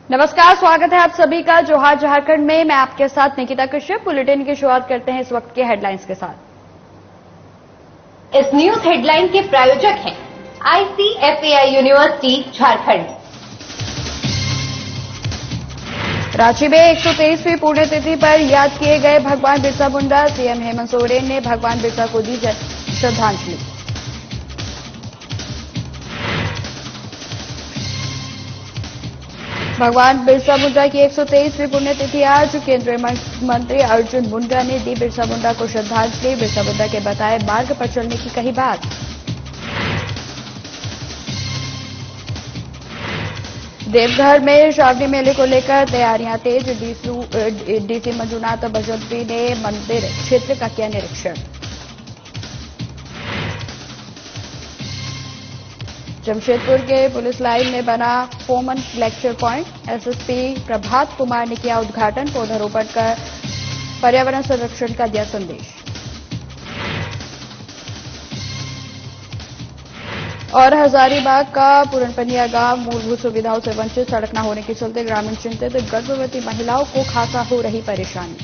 नमस्कार, स्वागत है आप सभी का जोहार झारखंड में। मैं आपके साथ निकिता कश्यप। बुलेटिन की शुरुआत करते हैं इस वक्त के हेडलाइंस के साथ। इस न्यूज हेडलाइन के प्रायोजक हैं ICFAI यूनिवर्सिटी झारखंड। रांची में 123वीं पुण्यतिथि पर याद किए गए भगवान बिरसा मुंडा। सीएम हेमंत सोरेन ने भगवान बिरसा को दी श्रद्धांजलि। भगवान बिरसा मुंडा की 123वीं पुण्यतिथि आज। केंद्रीय मंत्री अर्जुन मुंडा ने दी बिरसा मुंडा को श्रद्धांजलि। बिरसा मुंडा के बताए मार्ग पर चलने की कही बात। देवघर में श्रावणी मेले को लेकर तैयारियां तेज। डीसी मंजुनाथ बजंत्री ने मंदिर क्षेत्र का किया निरीक्षण। जमशेदपुर के पुलिस लाइन में बना फोमन lecture point. SSP Prabhat Kumar ने किया उद्घाटन। पौधारोपण कर पर्यावरण संरक्षण का दिया संदेश। और हजारीबाग का पूरनपनिया गांव मूलभूत सुविधाओं से वंचित। सड़क न होने के चलते ग्रामीण चिंतित। गर्भवती महिलाओं को खासा हो रही परेशानी।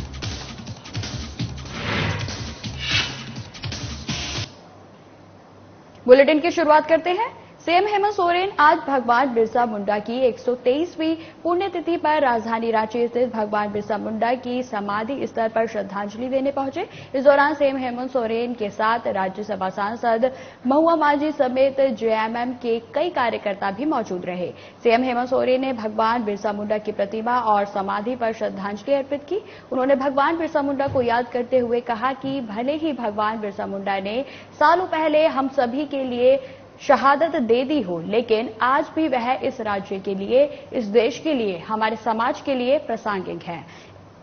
बुलेटिन की शुरुआत करते हैं। सीएम हेमंत सोरेन आज भगवान बिरसा मुंडा की 123वीं पुण्यतिथि पर राजधानी रांची स्थित भगवान बिरसा मुंडा की समाधि स्थल पर श्रद्धांजलि देने पहुंचे। इस दौरान सीएम हेमंत सोरेन के साथ राज्यसभा सांसद महुआ माझी समेत जेएमएम के कई कार्यकर्ता भी मौजूद रहे। सीएम हेमंत सोरेन ने भगवान बिरसा मुंडा की प्रतिमा और समाधि पर श्रद्धांजलि अर्पित की। उन्होंने भगवान बिरसा मुंडा को याद करते हुए कहा कि भले ही भगवान बिरसा मुंडा ने सालों पहले हम सभी के लिए शहादत दे दी हो, लेकिन आज भी वह इस राज्य के लिए, इस देश के लिए, हमारे समाज के लिए प्रासंगिक है।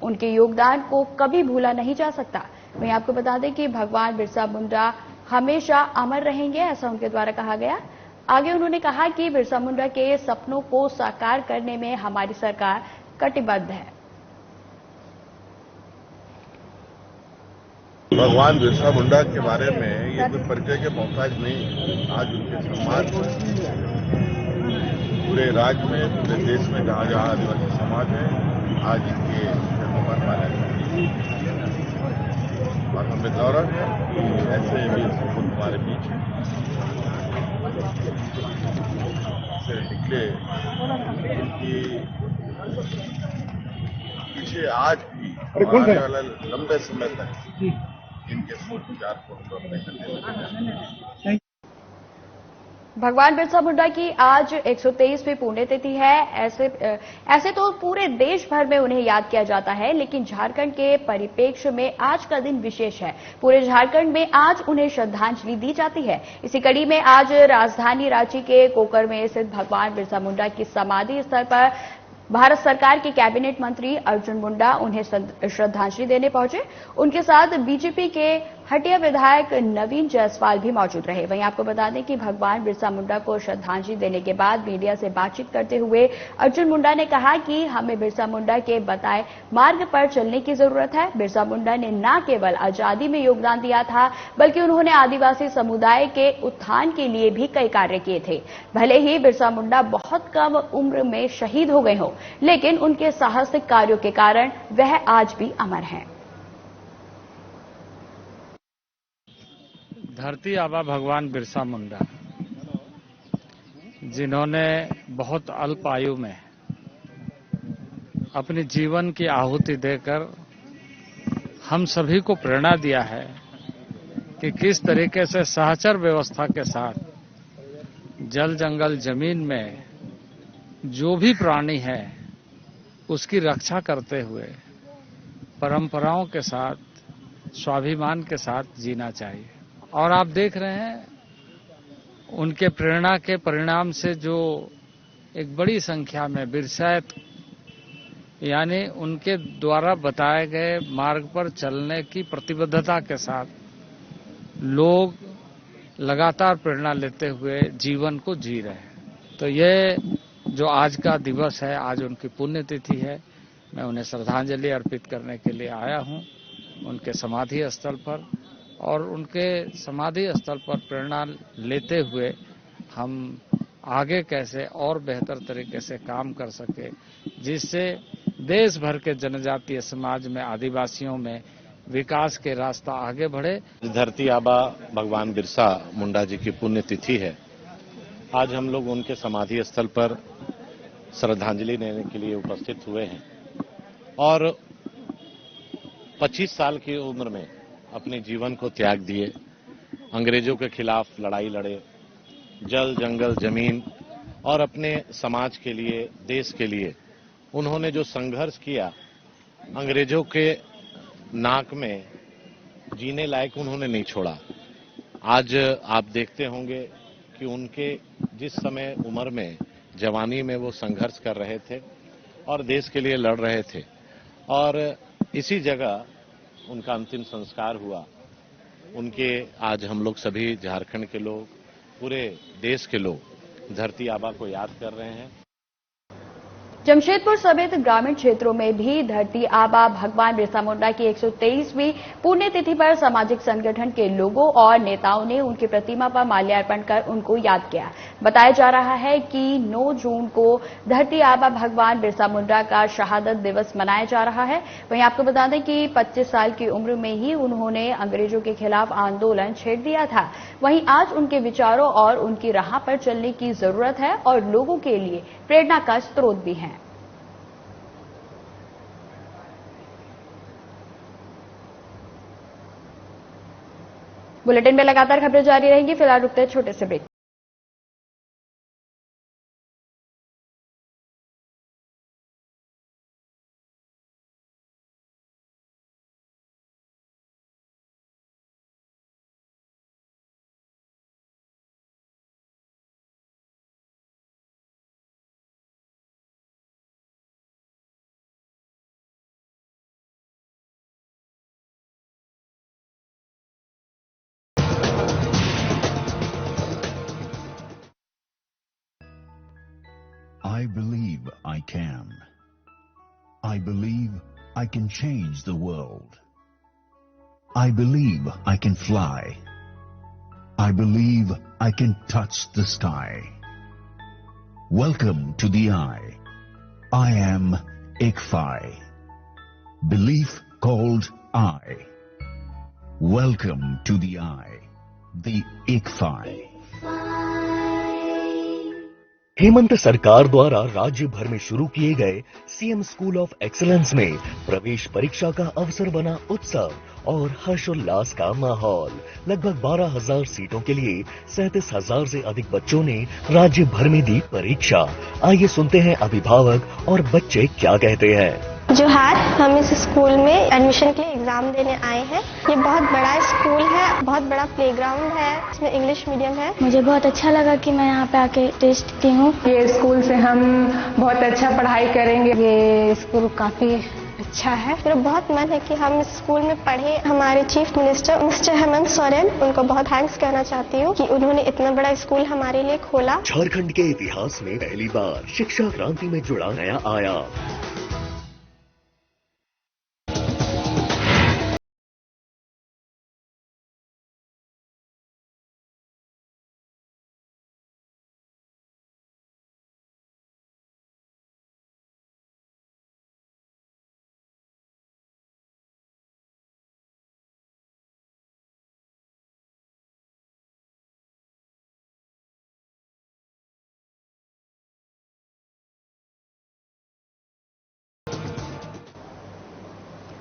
उनके योगदान को कभी भूला नहीं जा सकता। मैं आपको बता दें कि भगवान बिरसा मुंडा हमेशा अमर रहेंगे, ऐसा उनके द्वारा कहा गया। आगे उन्होंने कहा कि बिरसा मुंडा के सपनों को साकार करने में हमारी सरकार कटिबद्ध है। भगवान बिरसा मुंडा के बारे में ये कोई परिचय के मोहताज नहीं। आज उनके सम्मान पूरे राज्य में, पूरे देश में जहां जहां आदिवासी समाज है, आज इनके जन्मदिन मनाया जाता है। और हमें गौरव है कि ऐसे वीर सपूत हमारे बीच हैं। से निकले उनकी पीछे आज भी आने वाले लंबे समय तक इनके सोच विचार को हम अपने करने। भगवान बिरसा मुंडा की आज 123वीं पुण्यतिथि है। ऐसे तो पूरे देश भर में उन्हें याद किया जाता है, लेकिन झारखंड के परिप्रेक्ष्य में आज का दिन विशेष है। पूरे झारखंड में आज उन्हें श्रद्धांजलि दी जाती है। इसी कड़ी में आज राजधानी रांची के कोकर में स्थित भगवान बिरसा मुंडा की समाधि स्थल पर भारत सरकार के कैबिनेट मंत्री अर्जुन मुंडा उन्हें श्रद्धांजलि देने पहुंचे। उनके साथ बीजेपी के हटिया विधायक नवीन जायसवाल भी मौजूद रहे। वहीं आपको बता दें कि भगवान बिरसा मुंडा को श्रद्धांजलि देने के बाद मीडिया से बातचीत करते हुए अर्जुन मुंडा ने कहा कि हमें बिरसा मुंडा के बताए मार्ग पर चलने की जरूरत है। बिरसा मुंडा ने न केवल आजादी में योगदान दिया था, बल्कि उन्होंने आदिवासी समुदाय के उत्थान के लिए भी कई कार्य किए थे। भले ही बिरसा मुंडा बहुत कम उम्र में शहीद हो गए हों, लेकिन उनके साहसिक कार्यों के कारण वह आज भी अमर हैं। धरती आबा भगवान बिरसा मुंडा, जिन्होंने बहुत अल्प आयु में अपने जीवन की आहुति देकर हम सभी को प्रेरणा दिया है कि किस तरीके से सहचर व्यवस्था के साथ जल जंगल जमीन में जो भी प्राणी है उसकी रक्षा करते हुए परंपराओं के साथ, स्वाभिमान के साथ जीना चाहिए। और आप देख रहे हैं उनके प्रेरणा के परिणाम से जो एक बड़ी संख्या में बिरसायत, यानी उनके द्वारा बताए गए मार्ग पर चलने की प्रतिबद्धता के साथ लोग लगातार प्रेरणा लेते हुए जीवन को जी रहे हैं। तो ये जो आज का दिवस है, आज उनकी पुण्यतिथि है, मैं उन्हें श्रद्धांजलि अर्पित करने के लिए आया हूं उनके समाधि स्थल पर। और उनके समाधि स्थल पर प्रेरणा लेते हुए हम आगे कैसे और बेहतर तरीके से काम कर सके, जिससे देश भर के जनजातीय समाज में, आदिवासियों में विकास के रास्ता आगे बढ़े। धरती आबा भगवान बिरसा मुंडा जी की पुण्यतिथि है। आज हम लोग उनके समाधि स्थल पर श्रद्धांजलि देने के लिए उपस्थित हुए हैं और 25 साल की उम्र में अपने जीवन को त्याग दिए, अंग्रेजों के खिलाफ लड़ाई लड़े, जल, जंगल, जमीन और अपने समाज के लिए, देश के लिए उन्होंने जो संघर्ष किया, अंग्रेजों के नाक में जीने लायक उन्होंने नहीं छोड़ा। आज आप देखते होंगे कि उनके जिस समय उम्र में, जवानी में वो संघर्ष कर रहे थे और देश के लिए लड़ रहे थे, और इसी जगह उनका अंतिम संस्कार हुआ। उनके आज हम लोग सभी झारखंड के लोग, पूरे देश के लोग धरती आबा को याद कर रहे हैं। जमशेदपुर समेत ग्रामीण क्षेत्रों में भी धरती आबा भगवान बिरसा मुंडा की 123वीं पुण्यतिथि पर सामाजिक संगठन के लोगों और नेताओं ने उनकी प्रतिमा पर माल्यार्पण कर उनको याद किया। बताया जा रहा है कि 9 जून को धरती आबा भगवान बिरसा मुंडा का शहादत दिवस मनाया जा रहा है। वहीं आपको बता दें कि 25 साल की उम्र में ही उन्होंने अंग्रेजों के खिलाफ आंदोलन छेड़ दिया था। वहीं आज उनके विचारों और उनकी राह पर चलने की जरूरत है और लोगों के लिए प्रेरणा का स्रोत भी है। बुलेटिन में लगातार खबरें जारी रहेंगी। फिलहाल रुकते हैं छोटे से break. I believe I can. I believe I can change the world. I believe I can fly. I believe I can touch the sky. Welcome to the I. I am Ikfai. Belief called I. Welcome to the I. The Ikfai. Hemant सरकार द्वारा राज्य भर में शुरू किए गए CM school of excellence में प्रवेश परीक्षा का अवसर बना उत्सव और हर्षोल्लास का माहौल। लगभग 12,000 सीटों के लिए 37,000 से अधिक बच्चों ने राज्य भर में दी परीक्षा। आइए सुनते हैं अभिभावक और बच्चे क्या कहते हैं। जोहार, हम इस स्कूल में एडमिशन के लिए एग्जाम देने आए हैं। ये बहुत बड़ा स्कूल है, बहुत बड़ा प्लेग्राउंड है, इसमें इंग्लिश मीडियम है। मुझे बहुत अच्छा लगा कि मैं यहाँ पे आके टेस्ट दी हूँ। ये स्कूल से हम बहुत अच्छा पढ़ाई करेंगे। ये स्कूल काफी अच्छा है। मेरा बहुत मन है कि हम इस स्कूल में पढ़े। हमारे chief minister mister Hemant Soren, उनको बहुत थैंक्स कहना चाहती हूँ कि उन्होंने इतना बड़ा स्कूल हमारे लिए खोला। झारखंड के इतिहास में पहली बार शिक्षा क्रांति में जुड़ा नया आयाम।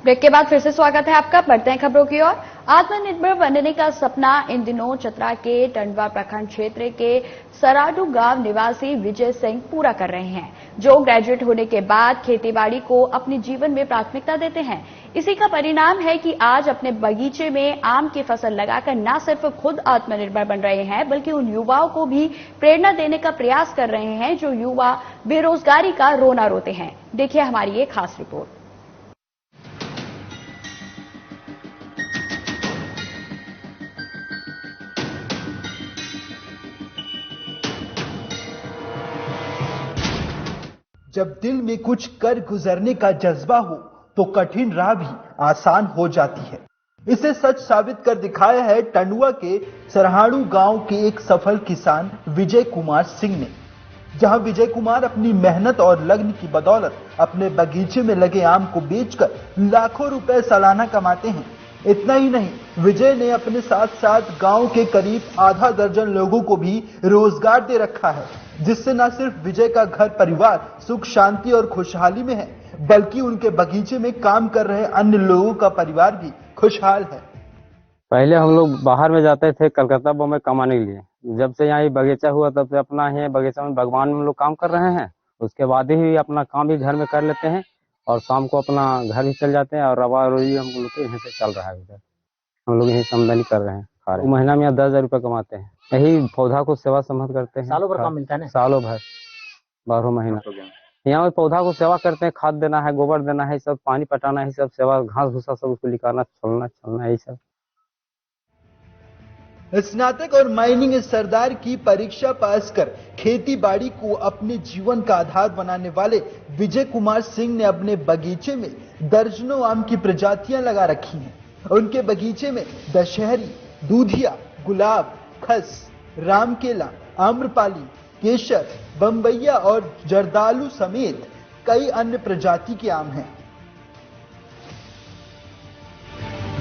ब्रेक के बाद फिर से स्वागत है आपका। बढ़ते हैं खबरों की ओर। आत्मनिर्भर बनने का सपना इन दिनों चतरा के टंडवा प्रखंड क्षेत्र के सराडू गांव निवासी विजय सिंह पूरा कर रहे हैं, जो ग्रेजुएट होने के बाद खेतीबाड़ी को अपने जीवन में प्राथमिकता देते हैं। इसी का परिणाम है कि आज अपने बगीचे में आम की फसल लगाकर न सिर्फ खुद आत्मनिर्भर बन रहे हैं, बल्कि उन युवाओं को भी प्रेरणा देने का प्रयास कर रहे हैं जो युवा बेरोजगारी का रोना रोते हैं। देखिए हमारी ये खास रिपोर्ट। जब दिल में कुछ कर गुजरने का जज्बा हो तो कठिन राह भी आसान हो जाती है। इसे सच साबित कर दिखाया है टंडवा के सरहाड़ू गांव के एक सफल किसान विजय कुमार सिंह ने। जहां विजय कुमार अपनी मेहनत और लगन की बदौलत अपने बगीचे में लगे आम को बेचकर लाखों रुपए सालाना कमाते हैं। इतना ही नहीं, विजय ने अपने साथ साथ गांव के करीब आधा दर्जन लोगों को भी रोजगार दे रखा है, जिससे न सिर्फ विजय का घर परिवार सुख शांति और खुशहाली में है, बल्कि उनके बगीचे में काम कर रहे अन्य लोगों का परिवार भी खुशहाल है। पहले हम लोग बाहर में जाते थे कलकत्ता बॉम्बे कमाने के लिए। जब से यहाँ बगीचा हुआ तब से अपना ही बगीचा में भगवान में हम लोग काम कर रहे हैं। उसके बाद ही अपना काम भी घर में कर लेते हैं और शाम को अपना घर भी चल जाते हैं और रवा रोजी हम लोग के यहीं से चल रहा है। इधर हम लोग यही आमदनी कर रहे हैं। महीना में 10,000 रुपये कमाते हैं। यही पौधा को सेवा संभाल करते हैं। सालों भर काम मिलता है ना? सालों भर 12 महीना यहाँ पौधा को सेवा करते हैं। खाद देना है, गोबर देना है, सब पानी पटाना है, सब सेवा, घास भूसा सब उसको निकालना, चलना यही सब। स्नातक और माइनिंग सरदार की परीक्षा पास कर खेती बाड़ी को अपने जीवन का आधार बनाने वाले विजय कुमार सिंह ने अपने बगीचे में दर्जनों आम की प्रजातियां लगा रखी हैं। उनके बगीचे में दशहरी, दूधिया, गुलाब, खस, रामकेला, आम्रपाली, केसर, बम्बैया और जर्दालू समेत कई अन्य प्रजाति के आम हैं।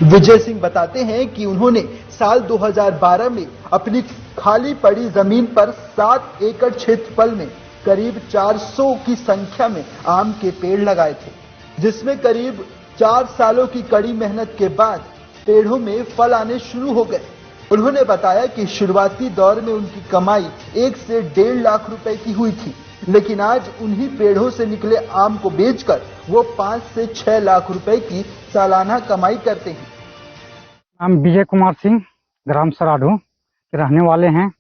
विजय सिंह बताते हैं कि उन्होंने साल 2012 में अपनी खाली पड़ी जमीन पर 7 एकड़ क्षेत्रफल में करीब 400 की संख्या में आम के पेड़ लगाए थे, जिसमें करीब 4 सालों की कड़ी मेहनत के बाद पेड़ों में फल आने शुरू हो गए। उन्होंने बताया कि शुरुआती दौर में उनकी कमाई 1 से 1.5 लाख रुपए की हुई थी, लेकिन आज उन्हीं पेड़ों से निकले आम को बेचकर वो 5 से 6 लाख रुपए की सालाना कमाई करते हैं। हम विजय कुमार सिंह ग्राम सराढ़ू के रहने वाले हैं।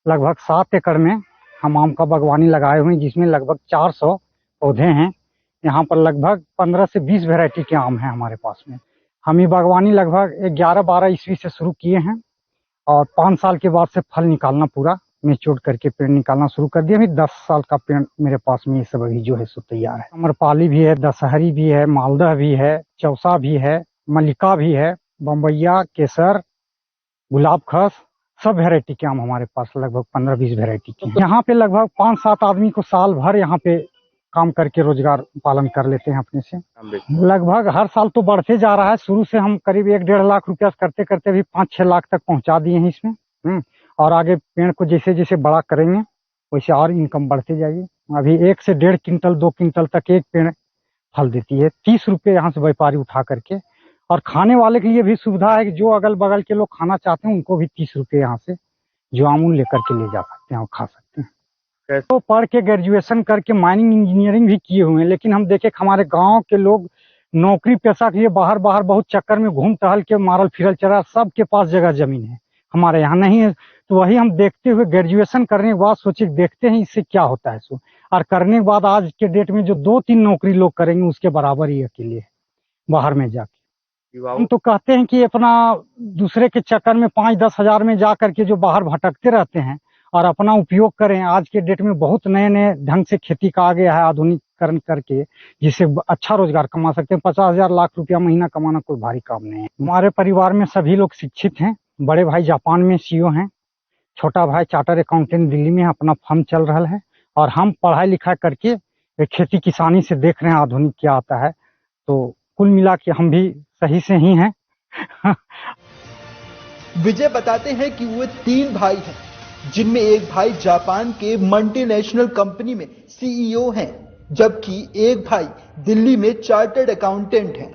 लगभग 7 एकड़ में हम आम का बागवानी लगाए हुए हैं, जिसमें लगभग 400 पौधे हैं। यहाँ पर लगभग 15 से 20 वैरायटी के आम हैं हमारे पास में। हम ये बागवानी लगभग 11-12 ईस्वी से शुरू किए हैं और 5 साल के बाद से फल निकालना, पूरा मेच्योर करके पेड़ निकालना शुरू कर दिया। अभी 10 साल का पेड़ मेरे पास में ये सब अभी जो है सो तैयार है। अमरपाली भी है, दशहरी भी है, मालदह भी है, चौसा भी है, मल्लिका भी है, बम्बैया, केसर, गुलाब खस, सब वैरायटी के आम हमारे पास लगभग 15-20 वैरायटी के। यहाँ पे लगभग 5-7 आदमी को साल भर यहाँ पे काम करके रोजगार पालन कर लेते हैं अपने से। लगभग हर साल तो बढ़ते जा रहा है। शुरू से हम करीब 1-1.5 लाख रुपया करते करते भी 5-6 लाख तक पहुंचा दिए हैं इसमें। और आगे पेड़ को जैसे जैसे बड़ा करेंगे वैसे और इनकम बढ़ते जाएगी। अभी 1 से 1.5 क्विंटल 2 क्विंटल तक एक पेड़ फल देती है। 30 रुपये यहाँ से व्यापारी उठा करके, और खाने वाले के लिए भी सुविधा है कि जो अगल बगल के लोग खाना चाहते हैं उनको भी 30 रुपये यहाँ से जो आमूल लेकर के ले जा सकते हैं और खा सकते हैं। तो पढ़ के ग्रेजुएशन करके माइनिंग इंजीनियरिंग भी किए हुए हैं, लेकिन हम देखे हमारे गांव के लोग नौकरी पेशा के लिए बाहर बहुत चक्कर में घूम टहल के मारल फिरल चरा, सबके पास जगह जमीन है, हमारे यहाँ नहीं है। तो वही हम देखते हुए ग्रेजुएशन करने के बाद सोचे देखते हैं इससे क्या होता है सो, और करने के बाद आज के डेट में जो 2-3 नौकरी लोग करेंगे उसके बराबर ही अकेले है बाहर में जाके। हम तो कहते हैं कि अपना दूसरे के चक्कर में 5-10 हजार में जा करके जो बाहर भटकते रहते हैं और अपना उपयोग करें। आज के डेट में बहुत नए ढंग से खेती का आ गया है, आधुनिकीकरण करके, जिससे अच्छा रोजगार कमा सकते हैं। 50,000 लाख रुपया महीना कमाना कोई भारी काम नहीं है। हमारे परिवार में सभी लोग शिक्षित हैं। बड़े भाई जापान में CEO हैं, छोटा भाई चार्टर अकाउंटेंट दिल्ली में अपना फर्म चल रहा है, और हम पढ़ाई लिखाई करके खेती किसानी से देख रहे हैं आधुनिक क्या आता है। तो कुल मिला के हम भी सही से ही हैं। विजय बताते हैं कि वो 3 भाई हैं, जिनमें एक भाई जापान के मल्टीनेशनल कंपनी में CEO हैं, जबकि एक भाई दिल्ली में चार्टर्ड अकाउंटेंट हैं।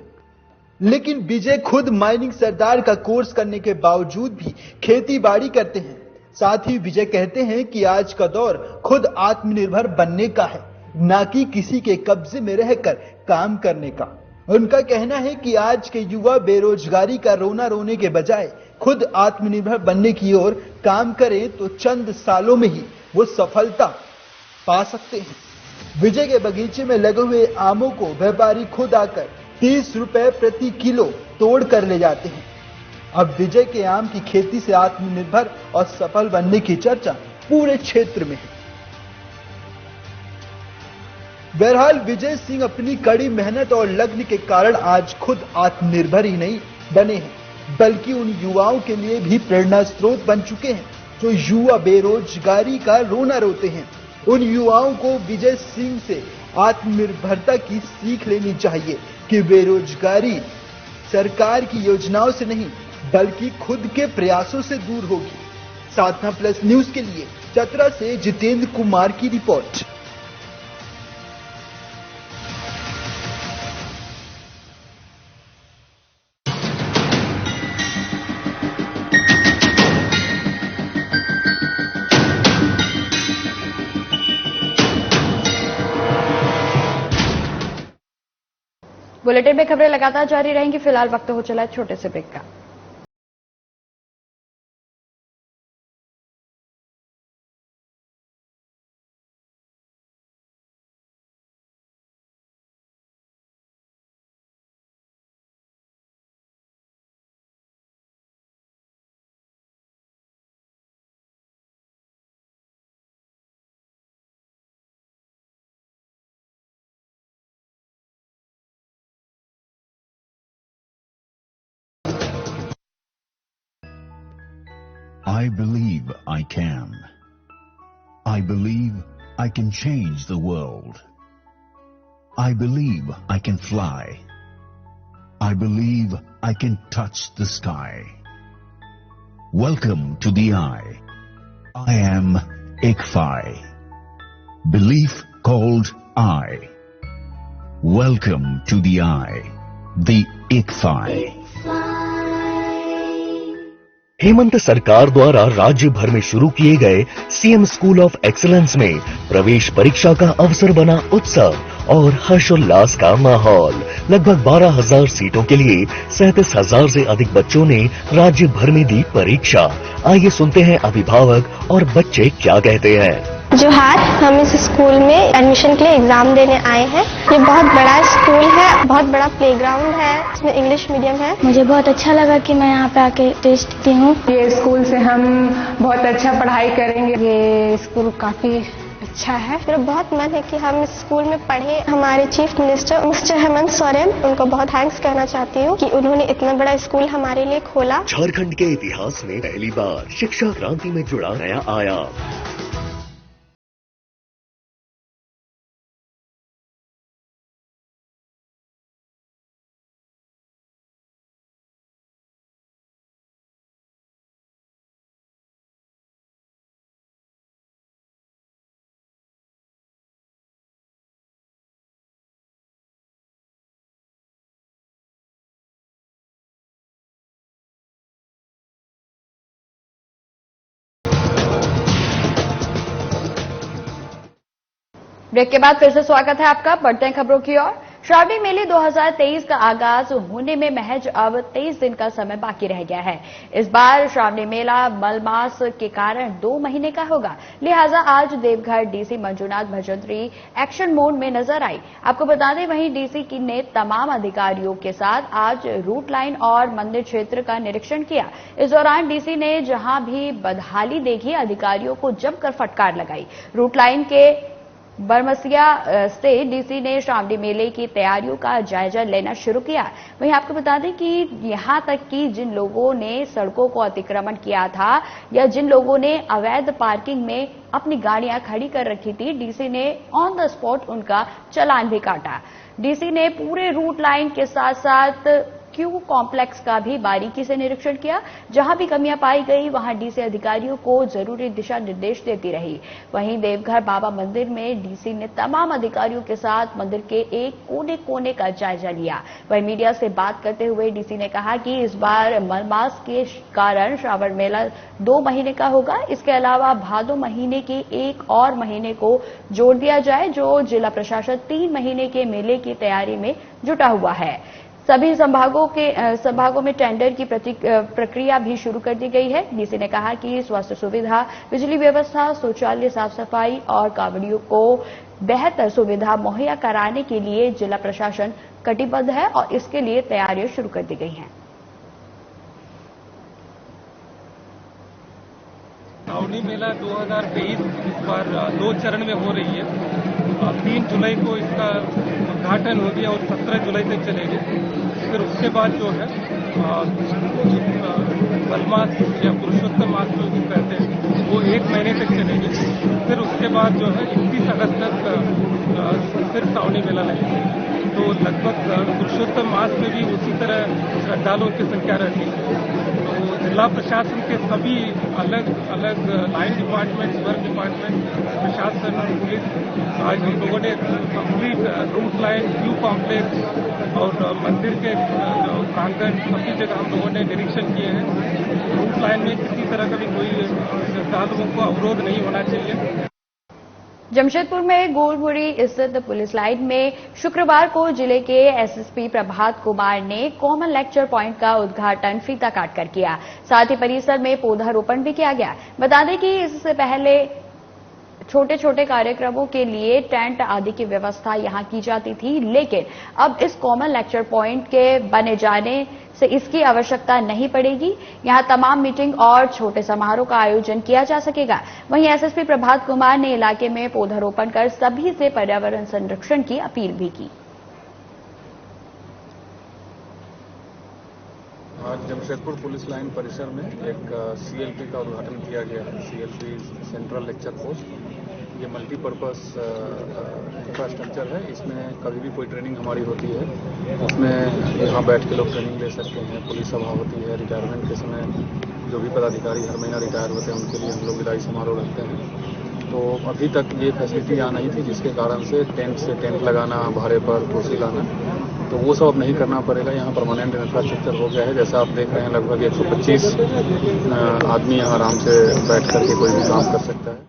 लेकिन विजय खुद माइनिंग सरदार का कोर्स करने के बावजूद भी खेती बाड़ी करते हैं। साथ ही विजय कहते हैं कि आज का दौर खुद आत्मनिर्भर बनने का है, ना कि किसी के कब्जे में रहकर काम करने का। उनका कहना है कि आज के युवा बेरोजगारी का रोना रोने के बजाय खुद आत्मनिर्भर बनने की ओर काम करें तो चंद सालों में ही वो सफलता पा सकते हैं। विजय के बगीचे में लगे हुए आमों को व्यापारी खुद आकर 30 रुपए प्रति किलो तोड़ कर ले जाते हैं। अब विजय के आम की खेती से आत्मनिर्भर और सफल बनने की चर्चा पूरे क्षेत्र में है। बहरहाल विजय सिंह अपनी कड़ी मेहनत और लगन के कारण आज खुद आत्मनिर्भर ही नहीं बने हैं, बल्कि उन युवाओं के लिए भी प्रेरणा स्रोत बन चुके हैं जो युवा बेरोजगारी का रोना रोते हैं। उन युवाओं को विजय सिंह से आत्मनिर्भरता की सीख लेनी चाहिए कि बेरोजगारी सरकार की योजनाओं से नहीं बल्कि खुद के प्रयासों से दूर होगी। साधना प्लस न्यूज के लिए चतरा से जितेंद्र कुमार की रिपोर्ट। बुलेटिन में खबरें लगातार जारी रहेंगी। फिलहाल वक्त हो चला है छोटे से ब्रेक का। I believe I can. I believe I can change the world. I believe I can fly. I believe I can touch the sky. Welcome to the I. I am Ikfai. Belief called I. Welcome to the I. The Ikfai. Hemant सरकार द्वारा राज्य भर में शुरू किए गए CM school of excellence में प्रवेश परीक्षा का अवसर बना उत्सव और हर्षोल्लास का माहौल। लगभग 12,000 सीटों के लिए 37,000 से अधिक बच्चों ने राज्य भर में दी परीक्षा। आइए सुनते हैं अभिभावक और बच्चे क्या कहते हैं। जोहार, हम इस स्कूल में एडमिशन के लिए एग्जाम देने आए हैं। ये बहुत बड़ा स्कूल है, बहुत बड़ा प्लेग्राउंड है, इसमें इंग्लिश मीडियम है। मुझे बहुत अच्छा लगा कि मैं यहाँ पे आके टेस्ट दी हूँ। ये स्कूल से हम बहुत अच्छा पढ़ाई करेंगे। ये स्कूल काफी अच्छा है। मेरा बहुत मन है कि हम इस स्कूल में पढ़े। हमारे chief minister mister Hemant Soren, उनको बहुत थैंक्स कहना चाहती हूँ कि उन्होंने इतना बड़ा स्कूल हमारे लिए खोला। झारखंड के इतिहास में पहली बार शिक्षा क्रांति में जुड़ा नया आयाम। ब्रेक के बाद फिर से स्वागत है आपका। बढ़ते हैं खबरों की ओर। श्रावणी मेले 2023 का आगाज होने में महज अब 23 दिन का समय बाकी रह गया है। इस बार श्रावणी मेला मलमास के कारण 2 महीने का होगा, लिहाजा आज Deoghar DC Manjunath Bhajantri action mode में नजर आई। आपको बता दें, वहीं डीसी ने तमाम अधिकारियों के साथ आज रूट लाइन और मंदिर क्षेत्र का निरीक्षण किया। इस दौरान डीसी ने जहां भी बदहाली देखी, अधिकारियों को जमकर फटकार लगाई। रूट लाइन के बरमसिया से डीसी ने श्रावणी मेले की तैयारियों का जायजा लेना शुरू किया। वहीं आपको बता दें कि यहां तक कि जिन लोगों ने सड़कों को अतिक्रमण किया था या जिन लोगों ने अवैध पार्किंग में अपनी गाड़ियां खड़ी कर रखी थी, डीसी ने ऑन द स्पॉट उनका चालान भी काटा। डीसी ने पूरे रूट लाइन के साथ साथ क्यू कॉम्प्लेक्स का भी बारीकी से निरीक्षण किया। जहां भी कमियां पाई गई वहां डीसी अधिकारियों को जरूरी दिशा निर्देश देती रही। वहीं देवघर बाबा मंदिर में डीसी ने तमाम अधिकारियों के साथ मंदिर के एक कोने कोने का जायजा लिया। वहीं मीडिया से बात करते हुए डीसी ने कहा कि इस बार मलमास के कारण श्रावण मेला 2 महीने का होगा। इसके अलावा भादो महीने के एक और महीने को जोड़ दिया जाए, जो जिला प्रशासन 3 महीने के मेले की तैयारी में जुटा हुआ है। सभी संभागों में टेंडर की प्रक्रिया भी शुरू कर दी गई है। डीसी ने कहा कि स्वास्थ्य सुविधा, बिजली व्यवस्था, शौचालय, साफ सफाई और कांवड़ियों को बेहतर सुविधा मुहैया कराने के लिए जिला प्रशासन कटिबद्ध है और इसके लिए तैयारियां शुरू कर दी गई हैं। श्रावणी मेला 2023 इस बार 2 चरण में हो रही है। 3 जुलाई को इसका उद्घाटन हो गया और 17 जुलाई तक चलेगी। फिर उसके बाद जो है बलमास या पुरुषोत्तम मास जो कहते हैं वो 1 महीने तक चलेगी। फिर उसके बाद जो है 31 अगस्त तक फिर सावनी मेला लगेगा। तो लगभग पुरुषोत्तम मास में भी उसी तरह श्रद्धालुओं की संख्या रहती है। तो जिला प्रशासन के सभी अलग अलग लाइन डिपार्टमेंट, वर्क डिपार्टमेंट, प्रशासन और पुलिस, आज हम लोगों ने complete route line, Q complex और मंदिर के प्रांगण सभी जगह हम लोगों ने निरीक्षण किए हैं। रूट लाइन में किसी तरह का भी कोई श्रद्धालुओं को अवरोध नहीं होना चाहिए। जमशेदपुर में गोलपुरी स्थित पुलिस लाइन में शुक्रवार को जिले के एसएसपी प्रभात कुमार ने कॉमन लेक्चर पॉइंट का उद्घाटन फीता काटकर किया। साथ ही परिसर में पौधारोपण भी किया गया। बता दें कि इससे पहले छोटे छोटे कार्यक्रमों के लिए टेंट आदि की व्यवस्था यहां की जाती थी, लेकिन अब इस कॉमन लेक्चर पॉइंट के बने जाने से इसकी आवश्यकता नहीं पड़ेगी। यहां तमाम मीटिंग और छोटे समारोह का आयोजन किया जा सकेगा। वहीं एसएसपी प्रभात कुमार ने इलाके में पौधारोपण कर सभी से पर्यावरण संरक्षण की अपील भी की। आज जमशेदपुर पुलिस लाइन परिसर में एक सीएलपी का उद्घाटन किया गया है। सीएलपी सेंट्रल लेक्चर पोस्ट, ये मल्टीपर्पज इंफ्रास्ट्रक्चर है। इसमें कभी भी कोई ट्रेनिंग हमारी होती है, उसमें यहाँ बैठ के लोग ट्रेनिंग ले सकते हैं। पुलिस सभा होती है, रिटायरमेंट के समय जो भी पदाधिकारी हर महीना रिटायर होते हैं उनके लिए हम लोग विदाई समारोह रखते हैं। तो अभी तक ये फैसिलिटी यहाँ नहीं थी, जिसके कारण से टेंट लगाना, भाड़े पर कुर्सी लाना, तो वो सब अब नहीं करना पड़ेगा। यहाँ परमानेंट इंफ्रास्ट्रक्चर हो गया है। जैसा आप देख रहे हैं लगभग 125 आदमी यहाँ आराम से बैठ करके कोई भी काम कर सकता है।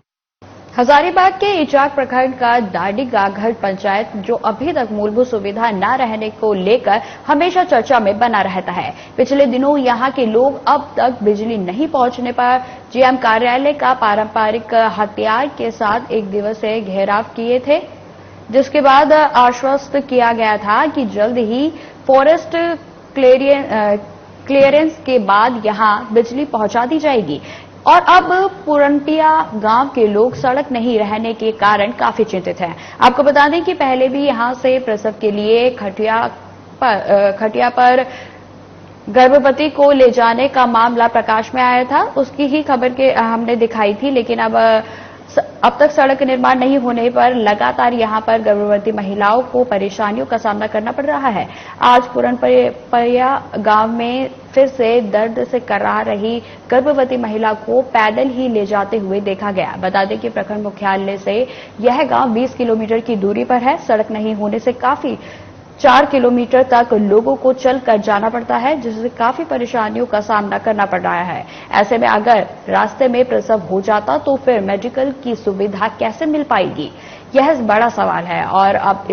हजारीबाग के इचाक प्रखंड का दाडी गाघड़ पंचायत, जो अभी तक मूलभूत सुविधा न रहने को लेकर हमेशा चर्चा में बना रहता है। पिछले दिनों यहां के लोग अब तक बिजली नहीं पहुंचने पर जीएम कार्यालय का पारंपरिक हथियार के साथ एक दिवसीय घेराव किए थे, जिसके बाद आश्वस्त किया गया था कि जल्द ही फॉरेस्ट क्लियरेंस के बाद यहां बिजली पहुंचा दी जाएगी। और अब पुरनपिया गांव के लोग सड़क नहीं रहने के कारण काफी चिंतित हैं। आपको बता दें कि पहले भी यहां से प्रसव के लिए खटिया पर गर्भवती को ले जाने का मामला प्रकाश में आया था। उसकी ही खबर के हमने दिखाई थी, लेकिन अब तक सड़क निर्माण नहीं होने पर लगातार यहां पर गर्भवती महिलाओं को परेशानियों का सामना करना पड़ रहा है। आज पुरनपिया गांव में फिर से दर्द से कराह रही गर्भवती महिला को पैदल ही ले जाते हुए देखा गया। बता दें कि प्रखंड मुख्यालय से यह गांव 20 किलोमीटर की दूरी पर है। सड़क नहीं होने से काफी 4 किलोमीटर तक लोगों को चलकर जाना पड़ता है, जिससे काफी परेशानियों का सामना करना पड़ रहा है। ऐसे में अगर रास्ते में प्रसव हो जाता तो फिर मेडिकल की सुविधा कैसे मिल पाएगी, यह बड़ा सवाल है। और अब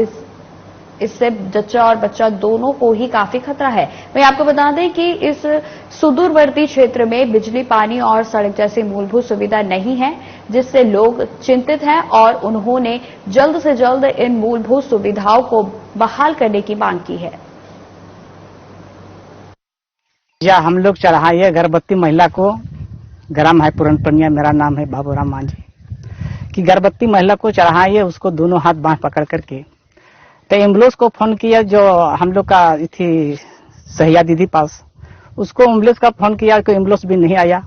इससे जच्चा और बच्चा दोनों को ही काफी खतरा है। मैं आपको बता दें कि इस सुदूरवर्ती क्षेत्र में बिजली, पानी और सड़क जैसी मूलभूत सुविधा नहीं है, जिससे लोग चिंतित हैं और उन्होंने जल्द से जल्द इन मूलभूत सुविधाओं को बहाल करने की मांग की है। या हम लोग चढ़ाए गर्भवती महिला को, ग्राम है पुरनपनिया, मेरा नाम है बाबूराम मांझी, कि गर्भवती महिला को चढ़ाइए, उसको दोनों हाथ बांह पकड़ करके। तो एम्बुलेंस को फोन किया, जो हम लोग का थी सहिया दीदी पास, उसको एम्बुलेंस का फोन किया, कोई एम्बुलेंस भी नहीं आया,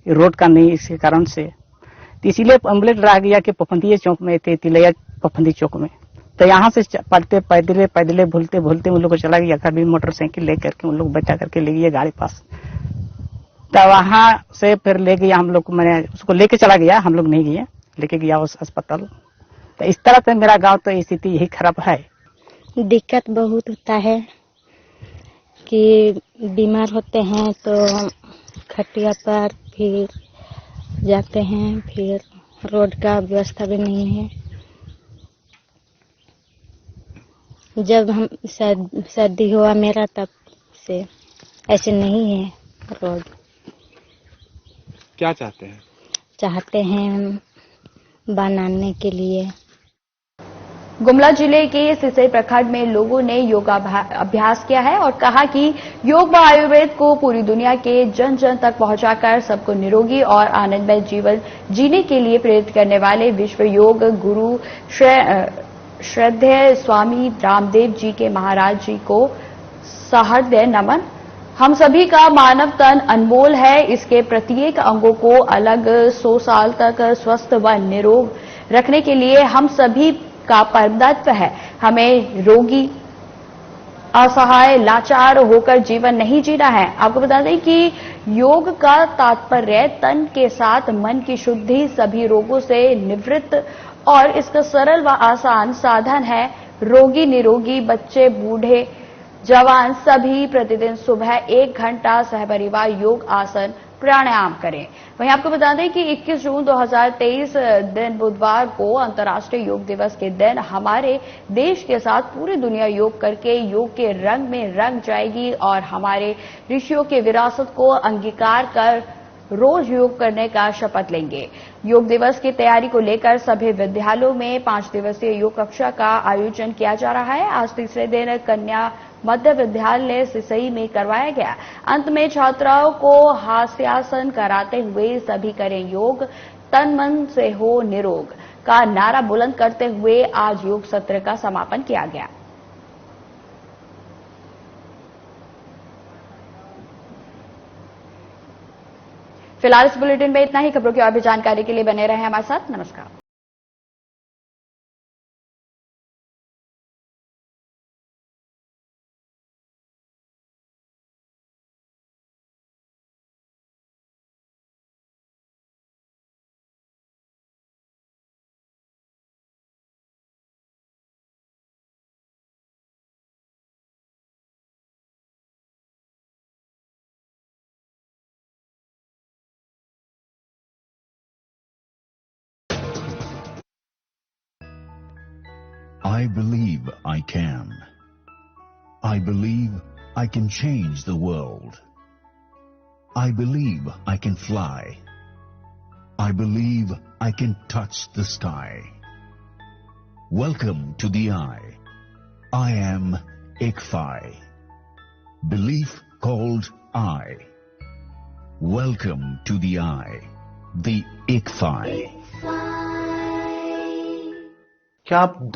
रोड का नहीं, इसके कारण से। तो इसीलिए एम्बुलेंस रह गया कि पफंदिया चौक में थे, तिलैया पफंदी चौक में। तो यहाँ से पढ़ते पैदले भूलते उन लोग को चला गया, कभी मोटरसाइकिल लेकर के उन लोग बैठा करके ले गए गाड़ी पास। तो वहां से फिर ले गया हम लोग, मैंने उसको लेके चला गया, हम लोग नहीं गए, लेके गया उस अस्पताल। तो इस तरह से मेरा गांव तो स्थिति यही खराब है। दिक्कत बहुत होता है कि बीमार होते हैं तो खटिया पर फिर जाते हैं, फिर रोड का व्यवस्था भी नहीं है। जब हम शादी हुआ मेरा तब से ऐसे नहीं है रोड। क्या चाहते हैं? चाहते हैं बनाने के लिए। गुमला जिले के सिसई प्रखंड में लोगों ने योगाभ्यास किया है और कहा कि योग व आयुर्वेद को पूरी दुनिया के जन जन तक पहुंचाकर सबको निरोगी और आनंदमय जीवन जीने के लिए प्रेरित करने वाले विश्व योग गुरु श्रद्धेय स्वामी रामदेव जी के महाराज जी को सहृदय नमन। हम सभी का मानव तन अनमोल है, इसके प्रत्येक अंगों को अलग 100 साल तक स्वस्थ व निरोग रखने के लिए हम सभी का परमदायित्व है। हमें रोगी, असहाय, लाचार होकर जीवन नहीं जीना है। आपको बता दें कि योग का तात्पर्य तन के साथ मन की शुद्धि, सभी रोगों से निवृत्त और इसका सरल व आसान साधन है। रोगी निरोगी, बच्चे बूढ़े जवान सभी प्रतिदिन सुबह 1 घंटा सहपरिवार योग आसन प्राणायाम करें। वहीं आपको बता दें कि 21 जून 2023 दिन बुधवार को अंतर्राष्ट्रीय योग दिवस के दिन हमारे देश के साथ पूरी दुनिया योग करके योग के रंग में रंग जाएगी और हमारे ऋषियों के विरासत को अंगीकार कर रोज योग करने का शपथ लेंगे। योग दिवस की तैयारी को लेकर सभी विद्यालयों में 5 दिवसीय योग कक्षा का आयोजन किया जा रहा है। आज तीसरे दिन कन्या मध्य विद्यालय सिसई में करवाया गया। अंत में छात्राओं को हास्यासन कराते हुए सभी करें योग, तन मन से हो निरोग का नारा बुलंद करते हुए आज योग सत्र का समापन किया गया। फिलहाल इस बुलेटिन में इतना ही। खबरों की और भी जानकारी के लिए बने रहे हमारे साथ। नमस्कार। I believe I can. I believe I can change the world. I believe I can fly. I believe I can touch the sky. Welcome to the I. I am Ikphi. Belief called I. Welcome to the I, the Ikphi. क्या आप